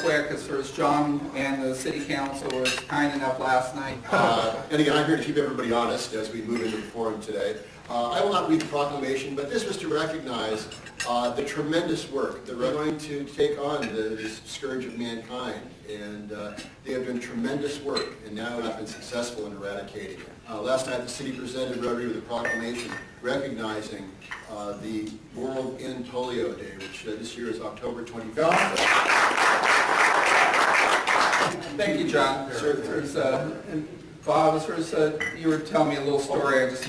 quick as far as John and the city council was kind enough last night. And again, I'm here to keep everybody honest as we move into the forum today. I will not read the proclamation, but this was to recognize the tremendous work that we're going to take on this scourge of mankind. And they have done tremendous work, and now have been successful in eradicating it. Last night, the city presented Rotary with a proclamation recognizing the World End Polio Day, which this year is October 25th. Thank you, John. And Bob, as far as you were telling me a little story, I just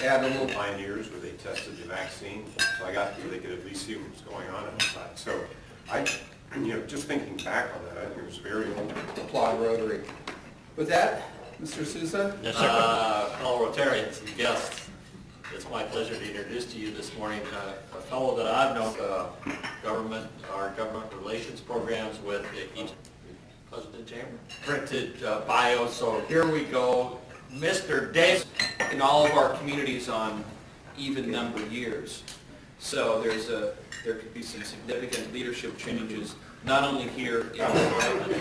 add a little. Pioneers where they tested the vaccine, so I got so they could at least see what was going on inside. So just thinking back on that, I think it was very Applaud Rotary. With that, Mr. Souza? Yes, sir. Fellow Rotarians and guests, it's my pleasure to introduce to you this morning a fellow that I've known our government relations programs with each President Chamber printed bio. So here we go, Mr. Davis. In all of our communities on even number years. So there could be some significant leadership changes, not only here in the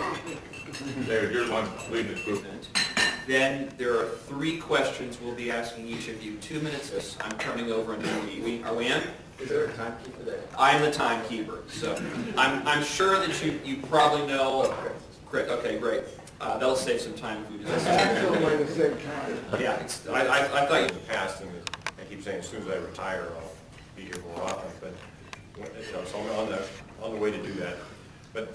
You're one leading the group. Then there are 3 questions we'll be asking each of you. 2 minutes. I'm turning over and are we in? Is there a timekeeper there? I'm the timekeeper. So I'm sure that you probably know. Okay, great. That'll save some time if we do this. Actually, to save time. Yeah, I thought In the past, and I keep saying as soon as I retire, I'll be here more often, but so I'm on the way to do that. But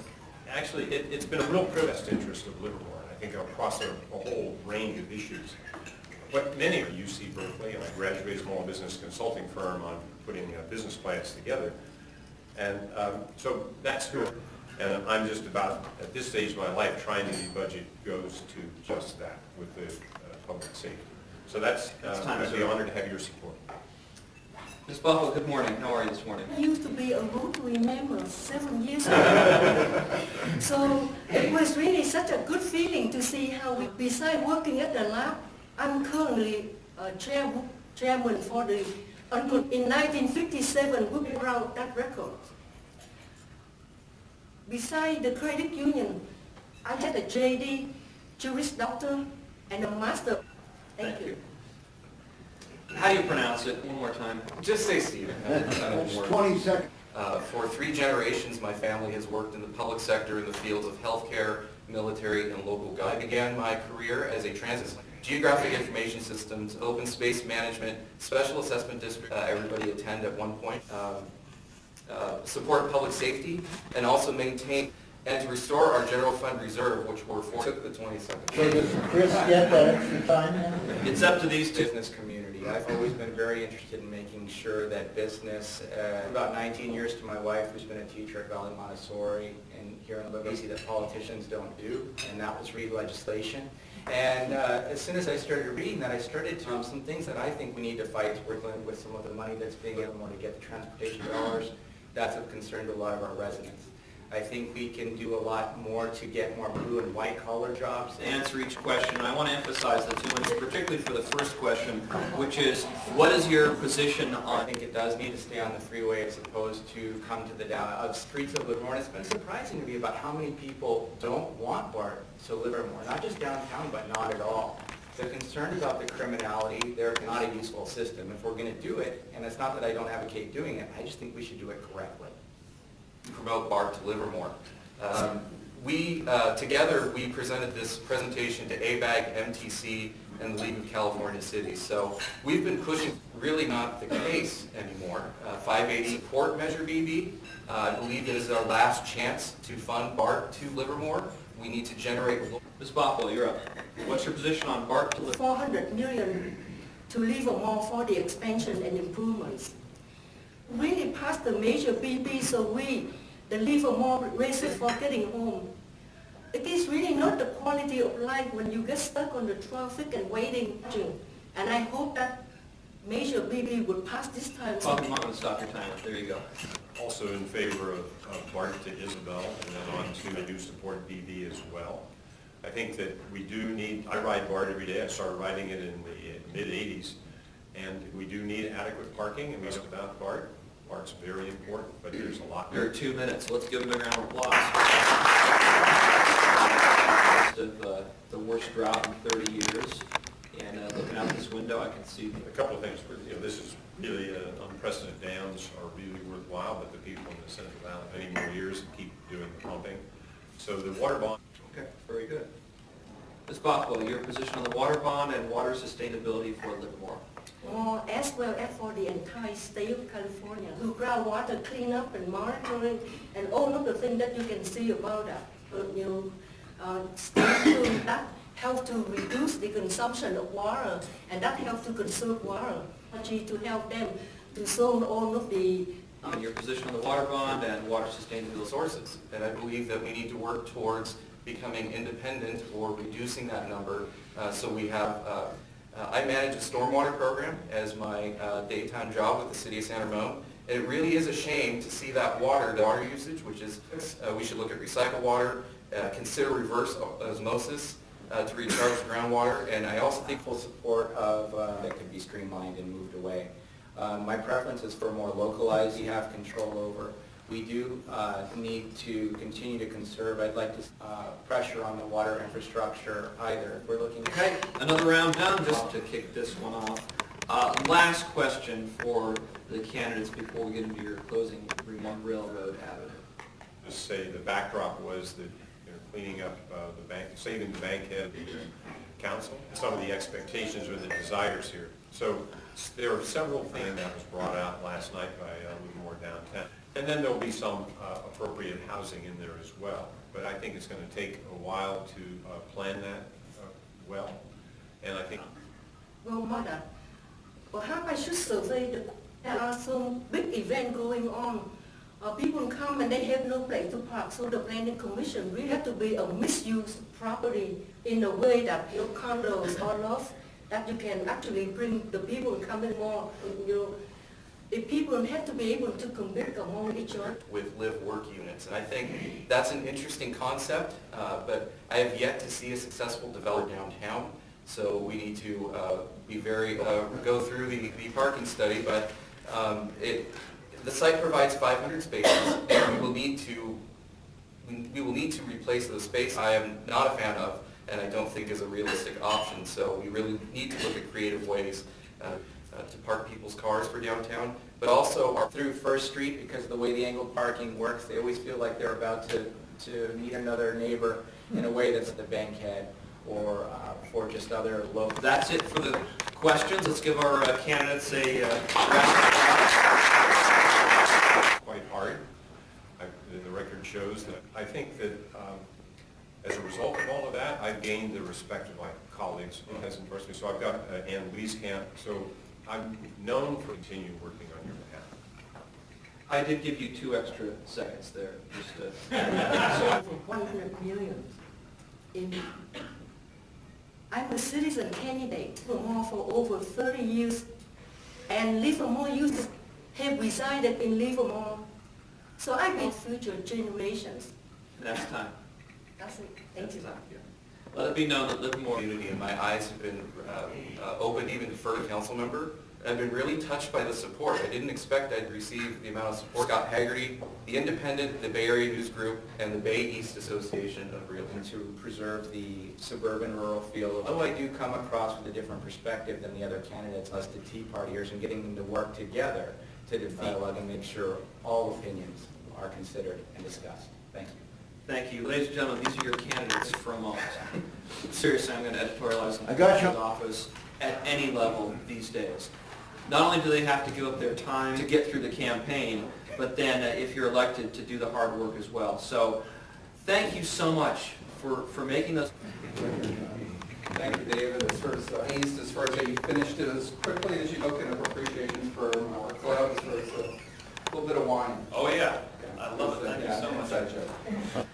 actually, it's been a real best interest of Livermore, and I think across a whole range of issues. What many of UC Berkeley, and I graduated a small business consulting firm on putting business plans together, and so that's good. And I'm just about, at this stage of my life, trying to the budget goes to just that with the public safety. So I'd be honored to have your support. Ms. Buffalo, good morning. How are you this morning? I used to be a Rotary member 7 years ago. So it was really such a good feeling to see how we, besides working at the lab, I'm currently chairman for the, in 1957, we broke that record. Besides the credit union, I had a JD, Juris Doctor, and a Master. Thank you. How do you pronounce it? One more time. Just say Stephen. 20 seconds. For 3 generations, my family has worked in the public sector in the fields of healthcare, military, and local government. I began my career as a transit geographic information systems, open space management, special assessment district. Everybody attend at one point. Support public safety, and also maintain and to restore our general fund reserve, which took the 20 seconds. So does Chris get that extra time then? It's up to these two. Business community. I've always been very interested in making sure that business, about 19 years to my wife, who's been a teacher at Valley Montessori, and here in Livermore, that politicians don't do, and that was read legislation. And as soon as I started reading that, I started to some things that I think we need to fight with some of the money that's being able to get the transportation dollars. That's of concern to a lot of our residents. I think we can do a lot more to get more blue and white collar jobs. To answer each question, I want to emphasize the 2 minutes, particularly for the first question, which is, what is your position on? I think it does need to stay on the freeway as opposed to come to the streets of Livermore. It's been surprising to me about how many people don't want BART to Livermore, not just downtown, but not at all. The concern about the criminality, they're not a useful system. If we're going to do it, and it's not that I don't advocate doing it, I just think we should do it correctly. Promote BART to Livermore. Together, we presented this presentation to ABAG, MTC, and the League of California Cities. So we've been pushing, really not the case anymore. 580 support Measure BB. I believe it is our last chance to fund BART to Livermore. We need to generate. Ms. Buffalo, you're up. What's your position on BART to Livermore? 400 million to Livermore for the expansion and improvements. Really past the Measure BB, so the Livermore races for getting home. It is really not the quality of life when you get stuck on the traffic and waiting. And I hope that Measure BB would pass this time. Well, I'm not going to stop your timer. There you go. Also in favor of BART to Isabel, and then on to, I do support BB as well. I think that we do need, I ride BART every day. I started riding it in the mid-'80s. And we do need adequate parking, and we talk about BART. part's very important, but there's a lot. There are 2 minutes. Let's give them a round of applause. Of the worst drought in 30 years, and looking out this window, I can see A couple of things. This is really unprecedented dams are really worthwhile, but the people in the Central Valley, many more years, keep doing the pumping. So the water bond. Okay, very good. Ms. Bothwell, your position on the water bond and water sustainability for Livermore. As well as for the entire state of California, through groundwater cleanup and monitoring and all of the things that you can see about that. That help to reduce the consumption of water, and that helps to conserve water, actually to help them to solve all of the Your position on the water bond and water sustainability. Sources, and I believe that we need to work towards becoming independent or reducing that number. So we have, I manage a stormwater program as my daytime job with the city of San Ramon. And it really is a shame to see that water usage, which is, we should look at recycled water, consider reverse osmosis to recharge groundwater, and I also think Full support of that could be streamlined and moved away. My preference is for more localized, you have control over. We do need to continue to conserve. I'd like to pressure on the water infrastructure either. If we're looking at Okay, another round done, just to kick this one off. Last question for the candidates before we get into your closing remark. Railroad Avenue. Just say the backdrop was that cleaning up the bank, saving the bankhead council, some of the expectations or the desires here. So there are several things that was brought out last night by Livermore downtown. And then there'll be some appropriate housing in there as well. But I think it's going to take a while to plan that well. And I think... Well, Mother, perhaps I should survey there are some big events going on. People come and they have no place to park, so the planning commission really have to be a misused property in a way that your condos or loft that you can actually bring the people coming more. The people have to be able to compete among each other. with live-work units. And I think that's an interesting concept, but I have yet to see a successful development downtown. So we need to be very, go through the parking study, but the site provides 500 spaces, and we will need to replace those spaces. I am not a fan of, and I don't think is a realistic option. So we really need to look at creative ways to park people's cars for downtown, but also through First Street, because of the way the angled parking works, they always feel like they're about to meet another neighbor in a way that's at the bankhead or for just other local. That's it for the questions. Let's give our candidates a round of applause. quite hard. The record shows that. I think that as a result of all of that, I've gained the respect of my colleagues who has endorsed me. So I've got Ann Wieskamp, so I'm known for continuing working on your behalf. I did give you 2 extra seconds there. Just For 100 million. I'm a citizen candidate Livermore for over 30 years, and Livermore used to have resided in Livermore. So I build future generations. next time. That's it. Thank you. Let it be known that Livermore community, and my eyes have been open even to further council member. I've been really touched by the support. I didn't expect I'd receive the amount of support. Scott Haggerty, the Independent, the Bay Area News Group, and the Bay East Association of Realtors. To preserve the suburban rural feel. Although I do come across with a different perspective than the other candidates, us the Tea Partiers, and getting them to work together to dialogue and make sure all opinions are considered and discussed. Thank you. Thank you. Ladies and gentlemen, these are your candidates from us. Seriously, I'm going to editorialize in the office at any level these days. Not only do they have to give up their time to get through the campaign, but then if you're elected, to do the hard work as well. So thank you so much for making those. Thank you, David. As far as East, as far as you finished it as quickly as you token of appreciation for our club, as far as a little bit of wine. Oh, yeah. I love it. Thank you so much. Inside joke.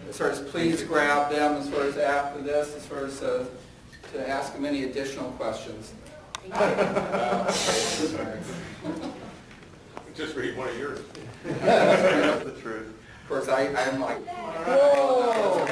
As far as please grab them, as far as after this, as far as to ask them any additional questions. Just read one of yours. The truth. Of course, I'm like, Whoa!